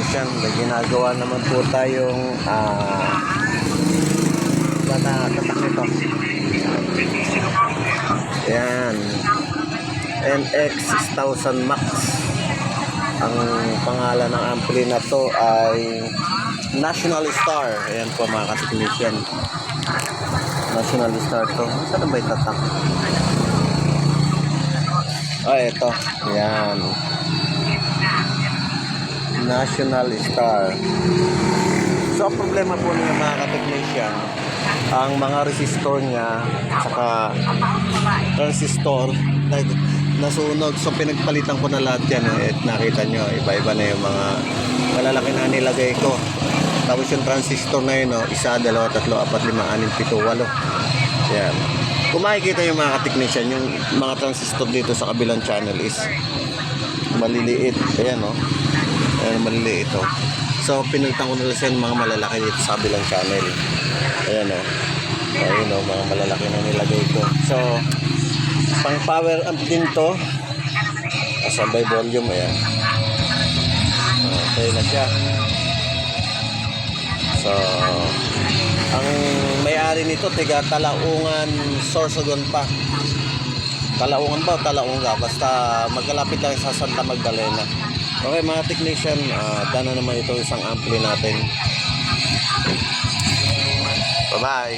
technician, may ginagawa naman po tayong tatak nito. Ayan, NX 6000 Max. Ang pangalan ng ampli na to ay National Star. Ayan po mga ka-technician, National Star to. Saan ba itatak? Ito. Ayan, National Star. So ang problema po niya mga ka-technician, ang mga resistor niya saka transistor nasunog. So pinagpalitan ko na lahat yan. Nakita nyo, iba-iba na yung mga malalaki na nilagay ko. Tapos yung transistor na yun, isa, dalawa, tatlo, apat, lima, anim, pito, walo. Yan. Kung makikita yung mga ka-technician, yung mga transistor dito sa kabilang channel is maliliit. Ayan ayan, maliliit So pinalitan ko na siya yung mga malalaki dito sa kabilang channel. Ayan ayun mga malalaki na nilagay ko. So pang power amp din to, sabay volume. Ayan, okay na siya. So ang may-ari nito tiga Talaungan, Sorsogon pa. Talaungan ba o Talaunga, basta magkalapit lang sa Santa Magdalena. Okay mga technician, dana naman ito isang ampli natin. Bye bye.